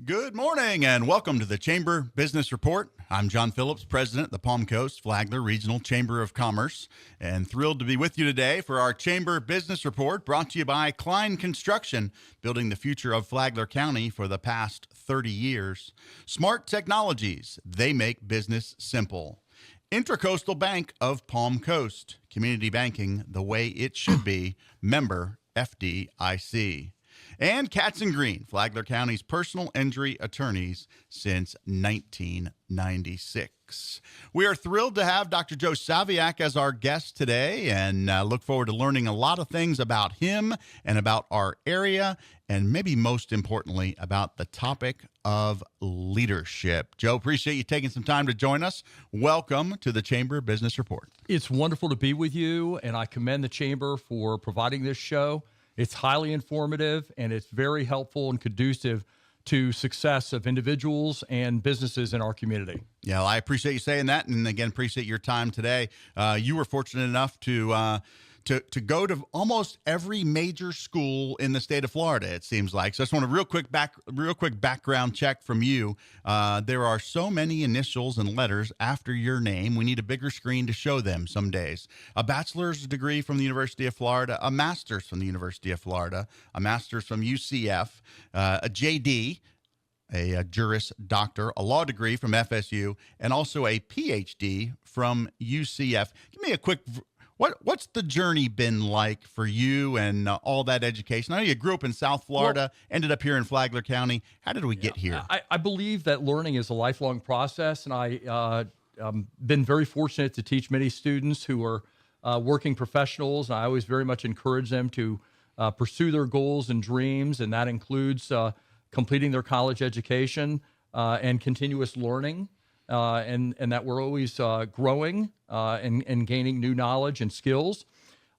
Good morning and welcome to the Chamber Business Report. I'm John Phillips, President of the Palm Coast Flagler Regional Chamber of Commerce, and thrilled to be with you today for our Chamber Business Report brought to you by Klein Construction, building the future of Flagler County for the past 30 years. Smart technologies, they make business simple. Intracoastal Bank of Palm Coast, community banking the way it should be, member FDIC. And Katz & Green, Flagler County's personal injury attorneys since 1996. We are thrilled to have Dr. Joe Saviak as our guest today and look forward to learning a lot of things about him and about our area and maybe most importantly about the topic of leadership. Joe, appreciate you taking some time to join us. Welcome to the Chamber Business Report. It's wonderful to be with you, and I commend the Chamber for providing this show. It's highly informative, and it's very helpful and conducive to success of individuals and businesses in our community. Yeah, well, I appreciate you saying that, and again, appreciate your time today. You were fortunate enough to go to almost every major school in the state of Florida, it seems like. So I just want a real quick background check from you. There are so many initials and letters after your name. We need a bigger screen to show them some days. A bachelor's degree from the University of Florida, a master's from the University of Florida, a master's from UCF, a JD, a Juris Doctor, a law degree from FSU, and also a PhD from UCF. Give me a quick What's the journey been like for you and all that education? I know you grew up in South Florida, ended up here in Flagler County. How did we get here? I believe that learning is a lifelong process, and I've been very fortunate to teach many students who are working professionals. And I always very much encourage them to pursue their goals and dreams, and that includes completing their college education and continuous learning. And that we're always growing and gaining new knowledge and skills.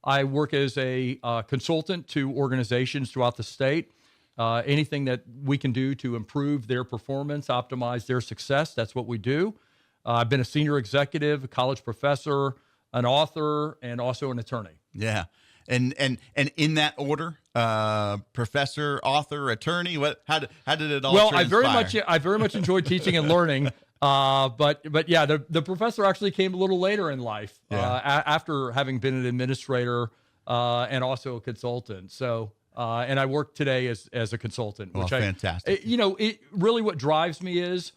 I work as a consultant to organizations throughout the state. Anything that we can do to improve their performance, optimize their success, that's what we do. I've been a senior executive, a college professor, an author, and also an attorney. Yeah. And in that order, professor, author, attorney, how did it all transpire? I very much enjoyed teaching and learning. But yeah, the professor actually came a little later in life, after having been an administrator, and also a consultant. So, and I work today as a consultant, which fantastic. It really what drives me is,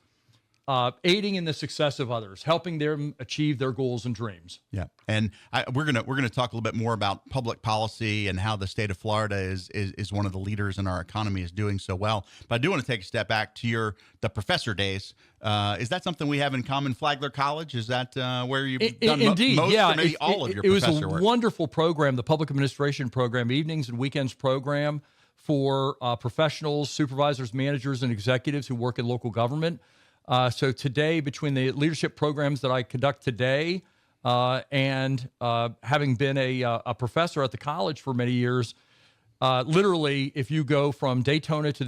aiding in the success of others, helping them achieve their goals and dreams. Yeah, and we're gonna talk a little bit more about public policy and how the state of Florida is one of the leaders in our economy, is doing so well. But I do want to take a step back to the professor days. Is that something we have in common? Flagler College, is that where you've done indeed, most, yeah, or maybe all of your professor work? It was a wonderful program, the public administration program, evenings and weekends program for professionals, supervisors, managers, and executives who work in local government. So today, between the leadership programs that I conduct today and having been a professor at the college for many years, literally, if you go from Daytona Beach to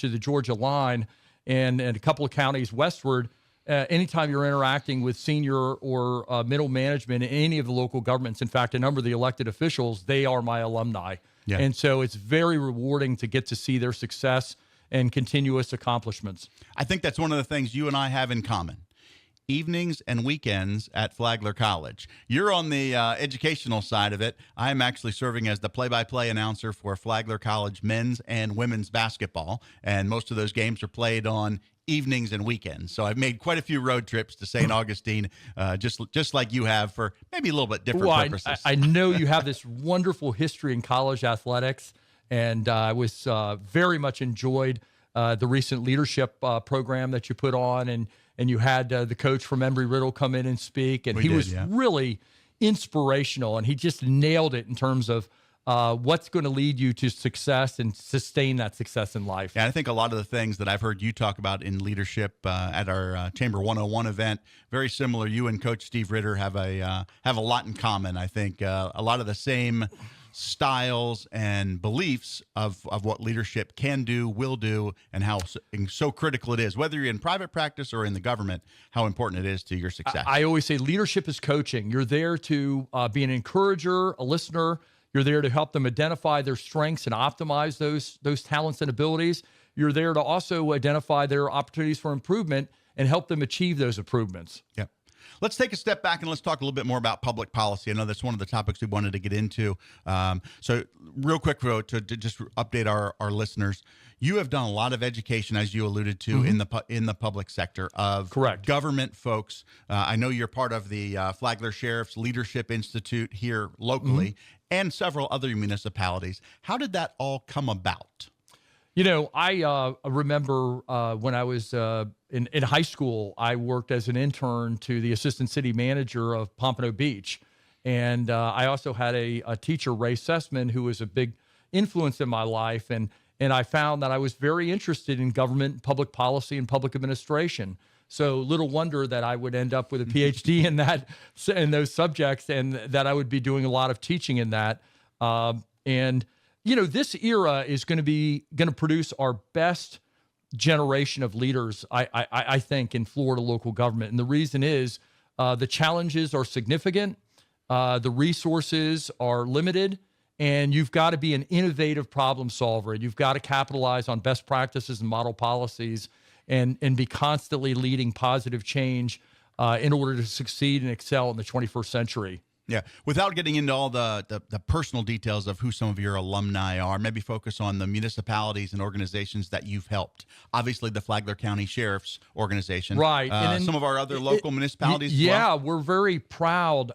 the Georgia line and a couple of counties westward, anytime you're interacting with senior or middle management in any of the local governments, in fact, a number of the elected officials, they are my alumni. Yeah. And so it's very rewarding to get to see their success and continuous accomplishments. I think that's one of the things you and I have in common. Evenings and weekends at Flagler College. You're on the educational side of it. I'm actually serving as the play-by-play announcer for Flagler College men's and women's basketball, and most of those games are played on evenings and weekends. So I've made quite a few road trips to St. Augustine, just like you have, for maybe a little bit different purposes. I know you have this wonderful history in college athletics, and I was very much enjoyed the recent leadership program that you put on, and you had the coach from Embry-Riddle come in and speak, and he was really inspirational, and he just nailed it in terms of what's going to lead you to success and sustain that success in life. Yeah, I think a lot of the things that I've heard you talk about in leadership at our Chamber 101 event, very similar. You and Coach Steve Ritter have a lot in common. I think a lot of the same styles and beliefs of what leadership can do, will do, and how so critical it is, whether you're in private practice or in the government, how important it is to your success. I always say leadership is coaching. You're there to be an encourager, a listener. You're there to help them identify their strengths and optimize those talents and abilities. you're there to also identify their opportunities for improvement and help them achieve those improvements. Yeah. Let's take a step back and let's talk a little bit more about public policy. I know that's one of the topics we wanted to get into. So real quick, to just update our listeners, you have done a lot of education, as you alluded to, in the public sector of Correct. government folks. I know you're part of the Flagler Sheriff's Leadership Institute here locally and several other municipalities. How did that all come about? You know, I remember when I was in high school, I worked as an intern to the assistant city manager of Pompano Beach. And I also had a teacher, Ray Sussman, who was a big influence in my life. And I found that I was very interested in government, public policy, and public administration. So little wonder that I would end up with a PhD in those subjects, and that I would be doing a lot of teaching in that. And you know, this era is going to produce our best generation of leaders, I think, in Florida local government. And the reason is the challenges are significant, the resources are limited, and you've got to be an innovative problem solver. You've got to capitalize on best practices and model policies, and be constantly leading positive change in order to succeed and excel in the 21st century. Yeah. Without getting into all the personal details of who some of your alumni are, maybe focus on the municipalities and organizations that you've helped. Obviously, the Flagler County Sheriff's Organization. Right. And then some of our other local municipalities as well. We're very proud.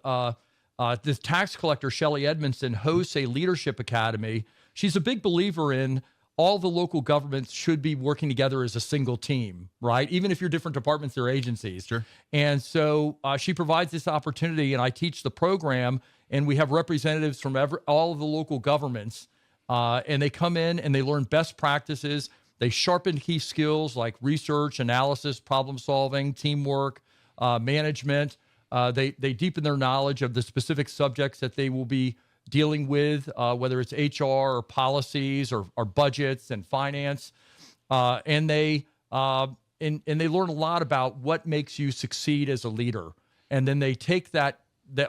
This tax collector, Shelley Edmondson, hosts a leadership academy. She's a big believer in all the local governments should be working together as a single team, right? Even if you're different departments or agencies. Sure. And so she provides this opportunity, and I teach the program, and we have representatives from all of the local governments, and they come in and they learn best practices. They sharpen key skills like research, analysis, problem solving, teamwork, management. They deepen their knowledge of the specific subjects that they will be dealing with, whether it's HR or policies or budgets and finance, and they learn a lot about what makes you succeed as a leader. And then they take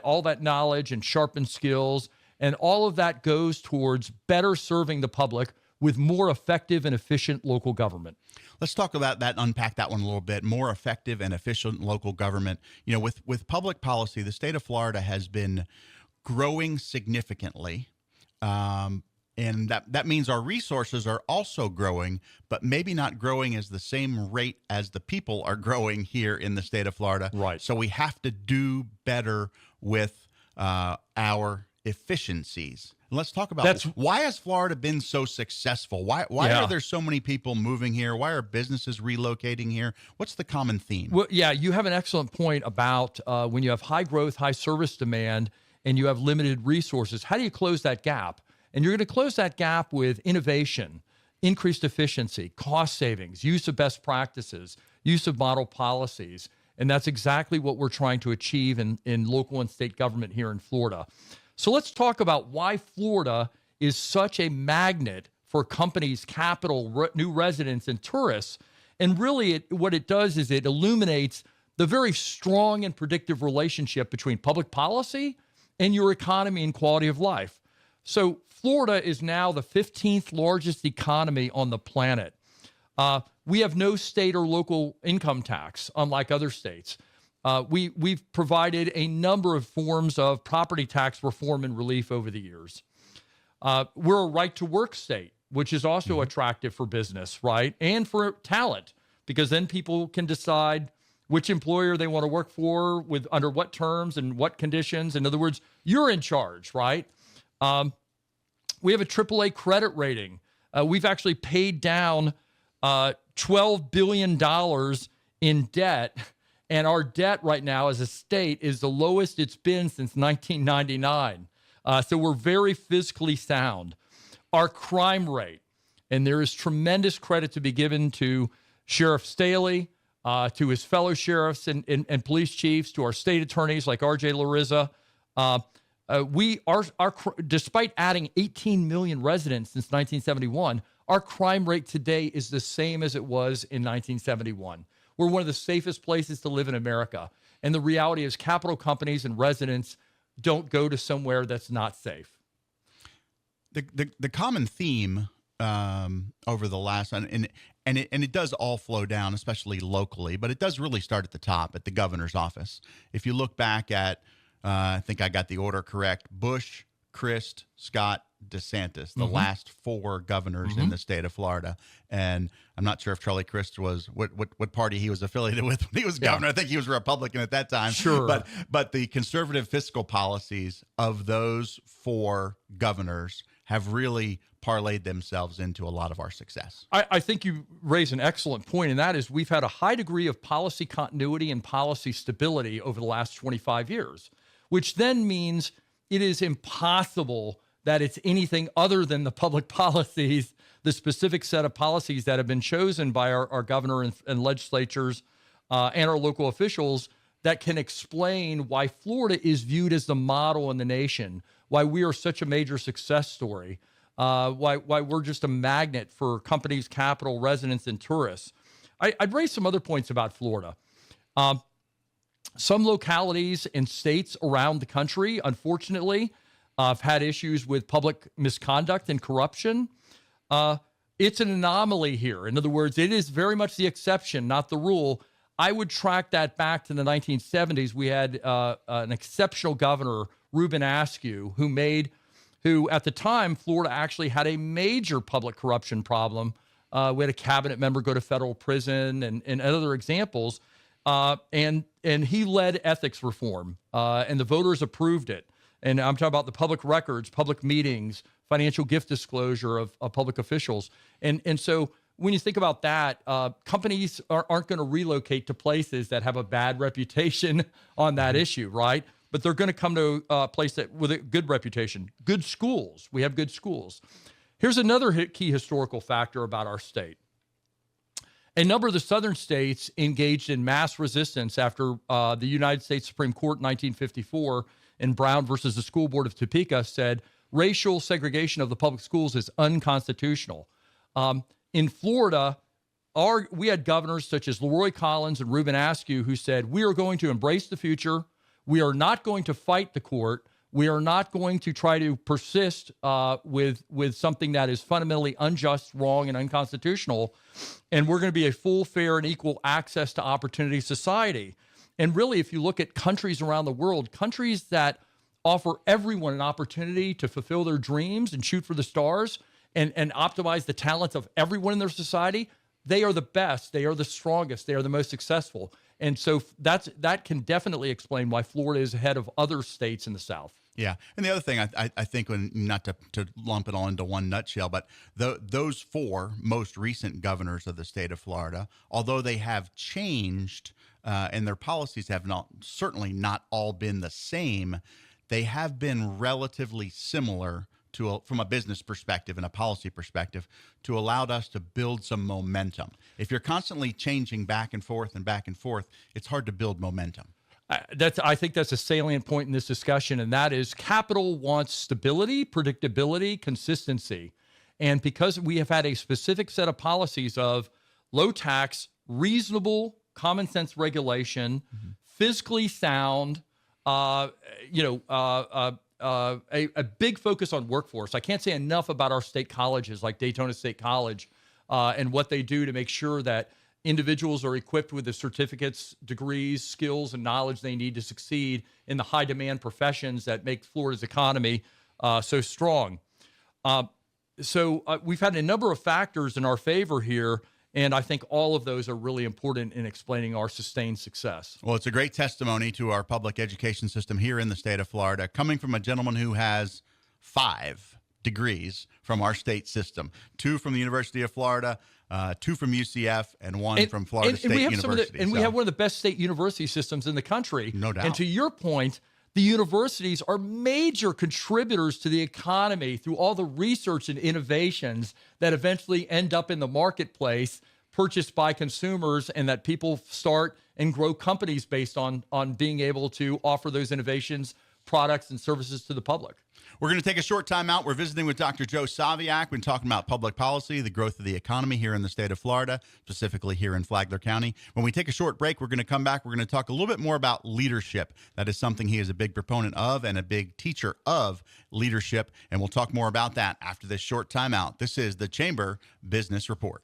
all that knowledge and sharpen skills, and all of that goes towards better serving the public with more effective and efficient local government. Let's talk about that, unpack that one a little bit. More effective and efficient local government. You know, with public policy, the state of Florida has been growing significantly, and that means our resources are also growing, but maybe not growing as the same rate as the people are growing here in the state of Florida. Right. So we have to do better with our efficiencies. Let's talk about why has Florida been so successful? Why are there so many people moving here? Why are businesses relocating here? What's the common theme? Well, yeah, you have an excellent point about when you have high growth, high service demand, and you have limited resources, how do you close that gap? And you're going to close that gap with innovation, increased efficiency, cost savings, use of best practices, use of model policies. And that's exactly what we're trying to achieve in local and state government here in Florida. So let's talk about why Florida is such a magnet for companies, capital, new residents, and tourists. And really, what it does is it illuminates the very strong and predictive relationship between public policy and your economy and quality of life. So Florida is now the 15th largest economy on the planet. We have no state or local income tax, unlike other states. We've provided a number of forms of property tax reform and relief over the years. We're a right-to-work state, which is also attractive for business, right? And for talent, because then people can decide which employer they want to work for, with under what terms and what conditions. In other words, you're in charge, right? We have a AAA credit rating. We've actually paid down $12 billion in debt, and our debt right now as a state is the lowest it's been since 1999. So we're very fiscally sound. Our crime rate, and there is tremendous credit to be given to Sheriff Staley, to his fellow sheriffs and police chiefs, to our state attorneys like R.J. Larissa. Despite adding 18 million residents since 1971, our crime rate today is the same as it was in 1971. We're one of the safest places to live in America. And the reality is capital companies and residents don't go to somewhere that's not safe. The common theme over the last, and it does all flow down, especially locally, but it does really start at the top, at the governor's office. If you look back at, I think I got the order correct: Bush, Christ, Scott, DeSantis, the last four governors in the state of Florida. And I'm not sure if Charlie Crist was what party he was affiliated with when he was governor. I think he was a Republican at that time. Sure. But the conservative fiscal policies of those four governors have really parlayed themselves into a lot of our success. I think you raise an excellent point, and that is we've had a high degree of policy continuity and policy stability over the last 25 years, which then means it is impossible that it's anything other than the public policies, the specific set of policies that have been chosen by our governor and legislatures and our local officials that can explain why Florida is viewed as the model in the nation, why we are such a major success story, why we're just a magnet for companies, capital, residents, and tourists. I'd raise some other points about Florida. Some localities and states around the country, unfortunately, have had issues with public misconduct and corruption. It's an anomaly here. In other words, it is very much the exception, not the rule. I would track that back to the 1970s. We had an exceptional governor, Reuben Askew, who at the time, Florida actually had a major public corruption problem. We had a cabinet member go to federal prison and other examples. And he led ethics reform, and the voters approved it. And I'm talking about the public records, public meetings, financial gift disclosure of public officials. And so when you think about that, companies aren't going to relocate to places that have a bad reputation on that issue, right? But they're going to come to a place with a good reputation. Good schools. We have good schools. Here's another key historical factor about our state. A number of the southern states engaged in mass resistance after the United States Supreme Court in 1954 in Brown versus the School Board of Topeka said racial segregation of the public schools is unconstitutional. In Florida, we had governors such as Leroy Collins and Reuben Askew who said, we are going to embrace the future. We are not going to fight the court. We are not going to try to persist with something that is fundamentally unjust, wrong, and unconstitutional. And we're going to be a full, fair, and equal access to opportunity society. And really, if you look at countries around the world, countries that offer everyone an opportunity to fulfill their dreams and shoot for the stars and optimize the talents of everyone in their society, they are the best, they are the strongest, they are the most successful. And so that can definitely explain why Florida is ahead of other states in the South. Yeah. And the other thing I think, when not to lump it all into one nutshell, but those four most recent governors of the state of Florida, although they have changed and their policies have certainly not all been the same, they have been relatively similar from a business perspective and a policy perspective to allowed us to build some momentum. If you're constantly changing back and forth, it's hard to build momentum. I think that's a salient point in this discussion, and that is capital wants stability, predictability, consistency. And because we have had a specific set of policies of low tax, reasonable, common sense regulation, fiscally sound, a big focus on workforce. I can't say enough about our state colleges like Daytona State College and what they do to make sure that individuals are equipped with the certificates, degrees, skills, and knowledge they need to succeed in the high-demand professions that make Florida's economy so strong. So we've had a number of factors in our favor here, and I think all of those are really important in explaining our sustained success. Well, it's a great testimony to our public education system here in the state of Florida, coming from a gentleman who has 5 degrees from our state system, 2 from the University of Florida, 2 from UCF, and 1 from Florida State University. We have one of the best state university systems in the country. No doubt. And to your point, the universities are major contributors to the economy through all the research and innovations that eventually end up in the marketplace, purchased by consumers, and that people start and grow companies based on being able to offer those innovations products and services to the public. We're going to take a short time out. We're visiting with Dr. Joe Saviak. We're talking about public policy, the growth of the economy here in the state of Florida, specifically here in Flagler County. When we take a short break, we're going to come back. We're going to talk a little bit more about leadership. That is something he is a big proponent of and a big teacher of leadership. And we'll talk more about that after this short time out. This is the Chamber Business Report.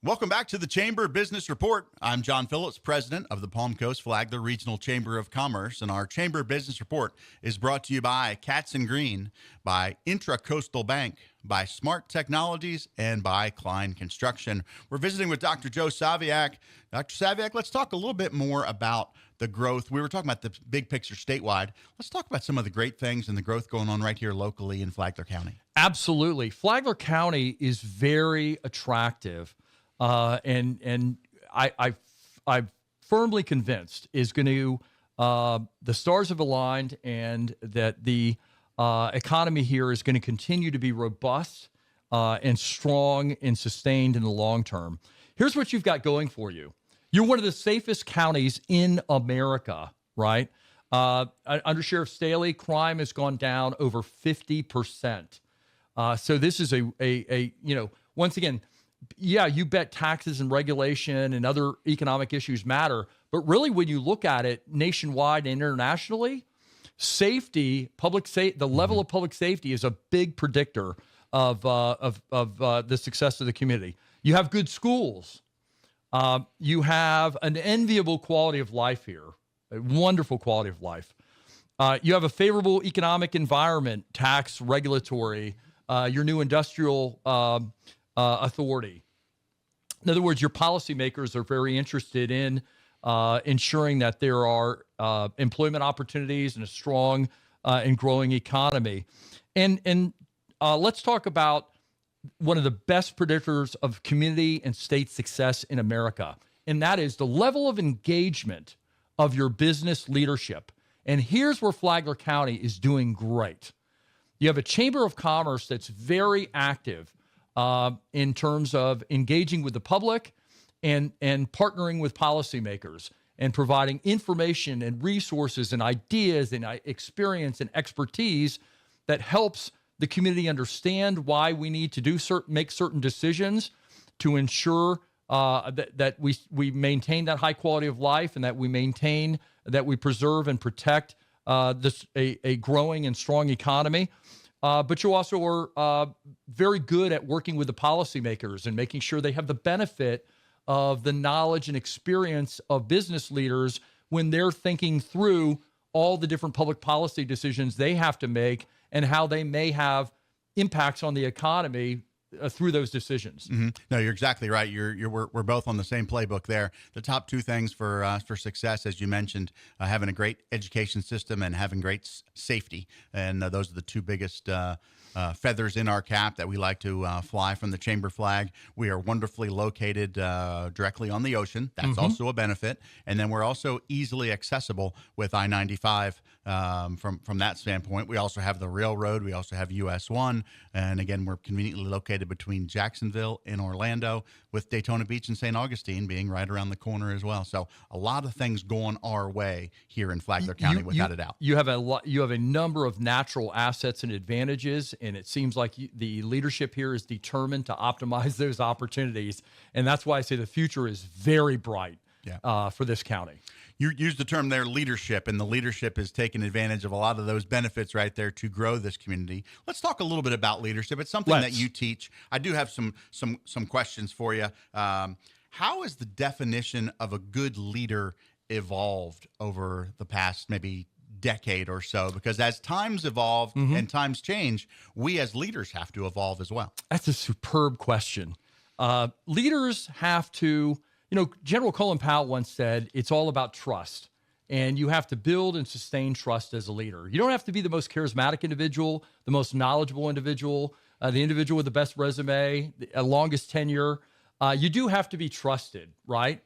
Welcome back to the Chamber Business Report. I'm John Phillips, president of the Palm Coast Flagler Regional Chamber of Commerce, and our Chamber Business Report is brought to you by Katz & Green, by Intracoastal Bank, by Smart Technologies, and by Klein Construction. We're visiting with Dr. Joe Saviak. Dr. Saviak, let's talk a little bit more about the growth. We were talking about the big picture statewide. Let's talk about some of the great things and the growth going on right here locally in Flagler County. Absolutely. Flagler County is very attractive. And I'm firmly convinced is going to, the stars have aligned and that the economy here is going to continue to be robust and strong and sustained in the long term. Here's what you've got going for you. You're one of the safest counties in America, right? Under Sheriff Staley, crime has gone down over 50%. So this is once again, yeah, you bet taxes and regulation and other economic issues matter. But really, when you look at it nationwide and internationally, the level of public safety is a big predictor of the success of the community. You have good schools. You have an enviable quality of life here, a wonderful quality of life. You have a favorable economic environment, tax, regulatory, your new industrial authority. In other words, your policymakers are very interested in ensuring that there are employment opportunities and a strong and growing economy. And let's talk about one of the best predictors of community and state success in America, and that is the level of engagement of your business leadership. And here's where Flagler County is doing great. You have a Chamber of Commerce that's very active in terms of engaging with the public and partnering with policymakers and providing information and resources and ideas and experience and expertise that helps the community understand why we need to make certain decisions to ensure that we maintain that high quality of life and that we preserve and protect a growing and strong economy. But you also are very good at working with the policymakers and making sure they have the benefit of the knowledge and experience of business leaders when they're thinking through all the different public policy decisions they have to make and how they may have impacts on the economy through those decisions. Mm-hmm. No, you're exactly right. We're both on the same playbook there. The top two things for success, as you mentioned, having a great education system and having great safety, and those are the two biggest feathers in our cap that we like to fly from the Chamber flag. We are wonderfully located directly on the ocean. That's also a benefit, and then we're also easily accessible with I-95 from that standpoint. We also have the railroad. We also have US 1, and again, we're conveniently located between Jacksonville and Orlando, with Daytona Beach and St. Augustine being right around the corner as well. So a lot of things going our way here in Flagler County, without a doubt. You have a number of natural assets and advantages, and it seems like the leadership here is determined to optimize those opportunities. And that's why I say the future is very bright for this county. You used the term there, leadership, and the leadership is taking advantage of a lot of those benefits right there to grow this community. Let's talk a little bit about leadership. It's something that you teach. I do have some questions for you. How has the definition of a good leader evolved over the past maybe decade or so? Because as times evolve and times change, we as leaders have to evolve as well. That's a superb question. Leaders have to... General Colin Powell once said, it's all about trust, and you have to build and sustain trust as a leader. You don't have to be the most charismatic individual, the most knowledgeable individual, the individual with the best resume, the longest tenure. You do have to be trusted, right?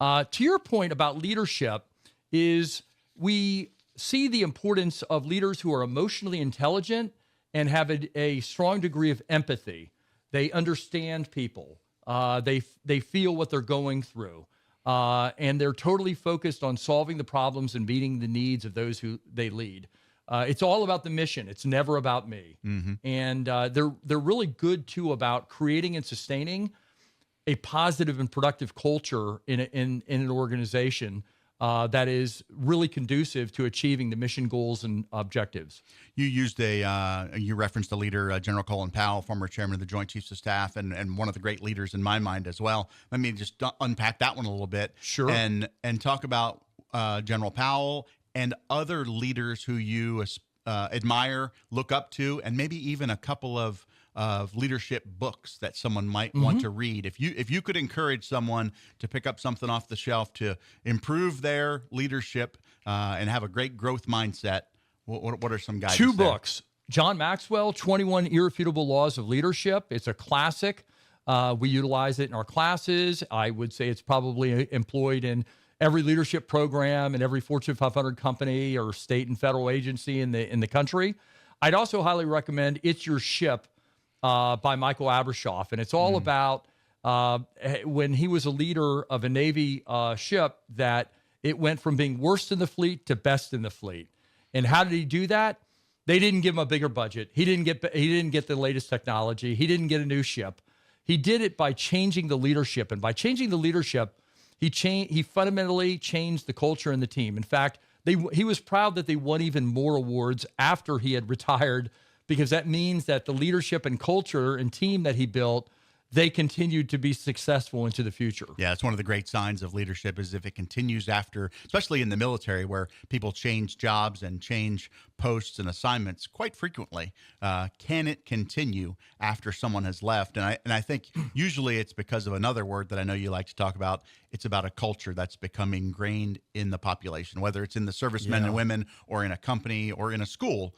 To your point about leadership is we see the importance of leaders who are emotionally intelligent and have a strong degree of empathy. They understand people. They feel what they're going through. and they're totally focused on solving the problems and meeting the needs of those who they lead. It's all about the mission. It's never about me. And they're really good too about creating and sustaining a positive and productive culture in an organization that is really conducive to achieving the mission goals and objectives. You used you referenced a leader, General Colin Powell, former chairman of the Joint Chiefs of Staff, and one of the great leaders in my mind as well. Let me just unpack that one a little bit. Sure. And talk about General Powell and other leaders who you admire, look up to, and maybe even a couple of leadership books that someone might want to read. If you could encourage someone to pick up something off the shelf to improve their leadership and have a great growth mindset, what are some guides? Two books. John Maxwell, 21 Irrefutable Laws of Leadership. It's a classic. We utilize it in our classes. I would say it's probably employed in every leadership program in every Fortune 500 company or state and federal agency in the country. I'd also highly recommend It's Your Ship by Michael Abrashoff. And it's all about when he was a leader of a Navy ship, that it went from being worst in the fleet to best in the fleet. And how did he do that? They didn't give him a bigger budget. He didn't get the latest technology. He didn't get a new ship. He did it by changing the leadership. And by changing the leadership, he fundamentally changed the culture in the team. In fact, he was proud that they won even more awards after he had retired, because that means that the leadership and culture and team that he built, they continued to be successful into the future. Yeah, it's one of the great signs of leadership is if it continues after, especially in the military where people change jobs and change posts and assignments quite frequently. Can it continue after someone has left? And I think usually it's because of another word that I know you like to talk about. It's about a culture that's become ingrained in the population, whether it's in the servicemen and women or in a company or in a school.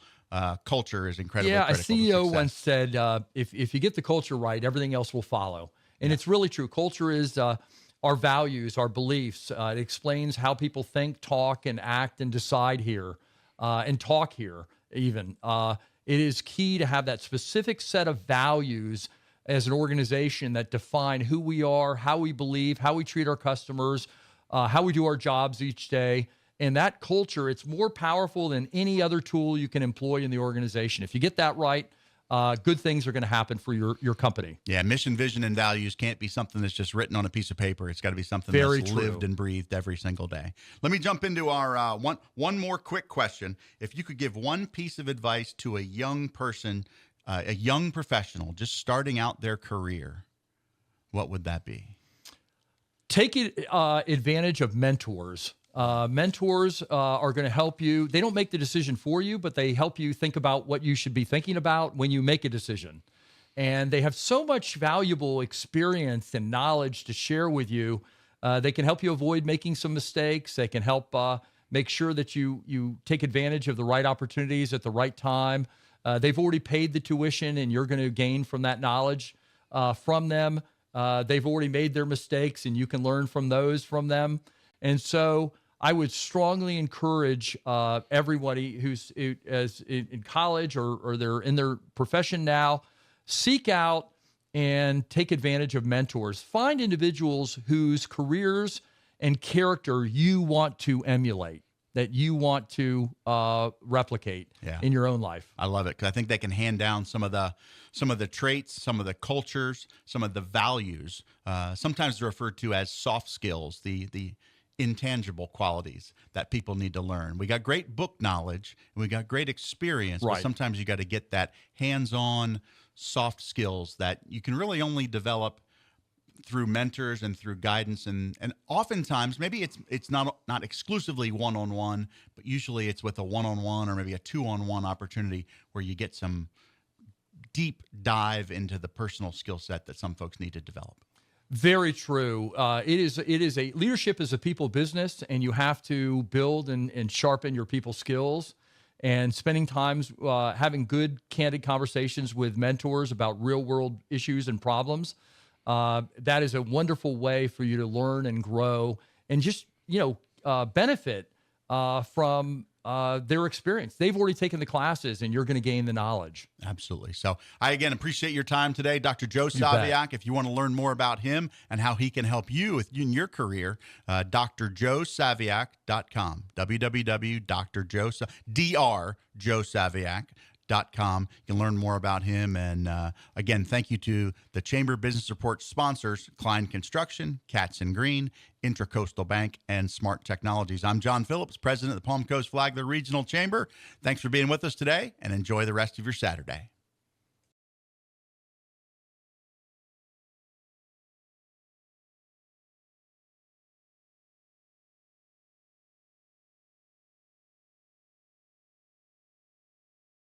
Culture is incredibly critical. A CEO once said, if you get the culture right, everything else will follow. And it's really true. Culture is our values, our beliefs. It explains how people think, talk, and act and decide here and talk here even. It is key to have that specific set of values as an organization that define who we are, how we believe, how we treat our customers, how we do our jobs each day. And that culture, it's more powerful than any other tool you can employ in the organization. If you get that right, good things are going to happen for your company. Yeah, mission, vision, and values can't be something that's just written on a piece of paper. It's got to be something that's lived and breathed every single day. Let me jump into our one more quick question. If you could give one piece of advice to a young person, a young professional just starting out their career, what would that be? Take advantage of mentors. Mentors are going to help you. They don't make the decision for you, but they help you think about what you should be thinking about when you make a decision. And they have so much valuable experience and knowledge to share with you. They can help you avoid making some mistakes. They can help make sure that you take advantage of the right opportunities at the right time. They've already paid the tuition, and you're going to gain from that knowledge from them. They've already made their mistakes, and you can learn from them. And so I would strongly encourage everybody who's in college or they're in their profession now, seek out and take advantage of mentors. Find individuals whose careers and character you want to emulate, that you want to replicate in your own life. I love it because I think they can hand down some of the traits, some of the cultures, some of the values. Sometimes they're referred to as soft skills, the intangible qualities that people need to learn. We got great book knowledge and we got great experience, but sometimes you got to get that hands-on soft skills that you can really only develop through mentors and through guidance. And oftentimes maybe it's not exclusively one-on-one, but usually it's with a one-on-one or maybe a two-on-one opportunity where you get some deep dive into the personal skill set that some folks need to develop. Very true. Leadership is a people business, and you have to build and sharpen your people skills. And spending times having good, candid conversations with mentors about real world issues and problems, that is a wonderful way for you to learn and grow and just benefit from their experience. They've already taken the classes, and you're going to gain the knowledge. Absolutely. So I, again, appreciate your time today, Dr. Joe You bet. Saviak. If you want to learn more about him and how he can help you in your career, drjoesaviak.com, www.drjoesaviak.com. You can learn more about him. And again, thank you to the Chamber Business Report sponsors, Klein Construction, Katz and Green, Intracoastal Bank, and Smart Technologies. I'm John Phillips, president of the Palm Coast Flagler Regional Chamber. Thanks for being with us today, and enjoy the rest of your Saturday.